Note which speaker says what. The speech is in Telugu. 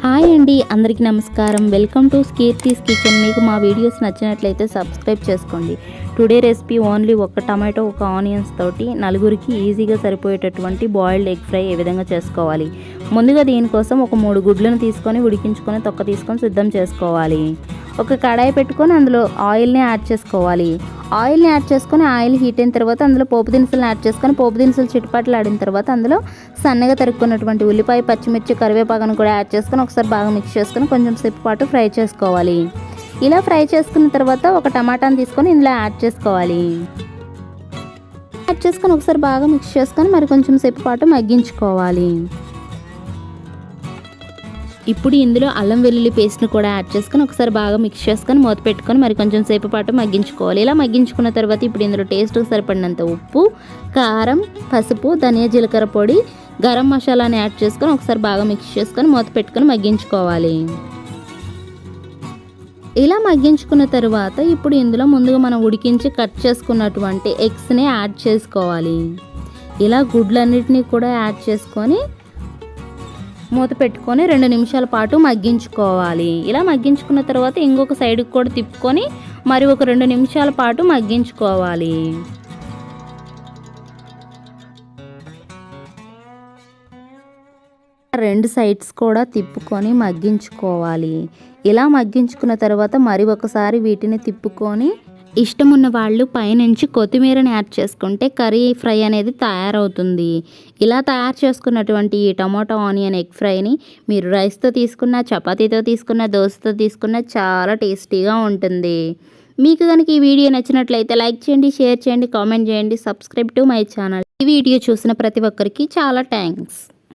Speaker 1: హాయ్ అండి, అందరికీ నమస్కారం. Welcome to Keerthi's kitchen. మీకు మా వీడియోస్ నచ్చినట్లయితే సబ్స్క్రైబ్ చేసుకోండి. టుడే రెసిపీ ఓన్లీ ఒక టమాటో, ఒక ఆనియన్స్ తోటి నలుగురికి ఈజీగా సరిపోయేటటువంటి బాయిల్డ్ ఎగ్ ఫ్రై ఏ విధంగా చేసుకోవాలి. ముందుగా దీనికోసం ఒక 3 గుడ్లను తీసుకొని ఉడికించుకొని తొక్క తీసుకొని సిద్ధం చేసుకోవాలి. ఒక కడాయి పెట్టుకొని అందులో ఆయిల్ని యాడ్ చేసుకోవాలి. ఆయిల్ హీట్ అయిన తర్వాత అందులో పోపు దినుసులను యాడ్ చేసుకొని పోపు దినుసులు చిటపటలాడిన తర్వాత అందులో సన్నగా తరుక్కున్నటువంటి ఉల్లిపాయ, పచ్చిమిర్చి, కరివేపాకును కూడా యాడ్ చేసుకొని ఒకసారి బాగా మిక్స్ చేసుకొని కొంచెం సేపు పాటు ఫ్రై చేసుకోవాలి. ఇలా ఫ్రై చేసుకున్న తర్వాత ఒక టమాటాను తీసుకొని ఇందులో యాడ్ చేసుకోవాలి. యాడ్ చేసుకొని ఒకసారి బాగా మిక్స్ చేసుకొని మరి కొంచెం సేపు పాటు మగ్గించుకోవాలి. ఇప్పుడు ఇందులో అల్లం వెల్లుల్లి పేస్ట్ని కూడా యాడ్ చేసుకొని ఒకసారి బాగా మిక్స్ చేసుకొని మూత పెట్టుకొని మరి కొంచెం సేపు పాటు మగ్గించుకోవాలి. ఇలా మగ్గించుకున్న తర్వాత ఇప్పుడు ఇందులో టేస్ట్కి సరిపడినంత ఉప్పు, కారం, పసుపు, ధనియా జీలకర్ర పొడి, గరం మసాలాని యాడ్ చేసుకొని ఒకసారి బాగా మిక్స్ చేసుకొని మూత పెట్టుకొని మగ్గించుకోవాలి. ఇలా మగ్గించుకున్న తర్వాత ఇప్పుడు ఇందులో ముందుగా మనం ఉడికించి కట్ చేసుకున్నటువంటి ఎగ్స్ని యాడ్ చేసుకోవాలి. ఇలా గుడ్లన్నిటినీ కూడా యాడ్ చేసుకొని మూత పెట్టుకొని 2 నిమిషాల పాటు మగ్గించుకోవాలి. ఇలా మగ్గించుకున్న తర్వాత ఇంకొక సైడ్కి కూడా తిప్పుకొని మరి ఒక 2 నిమిషాల పాటు మగ్గించుకోవాలి. రెండు సైడ్స్ కూడా తిప్పుకొని మగ్గించుకోవాలి. ఇలా మగ్గించుకున్న తర్వాత మరి ఒకసారి వీటిని తిప్పుకొని ఇష్టం ఉన్న వాళ్ళు పైనుంచి కొత్తిమీరని యాడ్ చేసుకుంటే కర్రీ ఫ్రై అనేది తయారవుతుంది. ఇలా తయారు చేసుకున్నటువంటి ఈ టమాటో ఆనియన్ ఎగ్ ఫ్రైని మీరు రైస్తో తీసుకున్న, చపాతీతో తీసుకున్న, దోశతో తీసుకున్న చాలా టేస్టీగా ఉంటుంది. మీకు కనుక ఈ వీడియో నచ్చినట్లయితే లైక్ చేయండి, షేర్ చేయండి, కామెంట్ చేయండి, సబ్స్క్రైబ్ టు మై ఛానల్. ఈ వీడియో చూసిన ప్రతి ఒక్కరికి చాలా థ్యాంక్స్.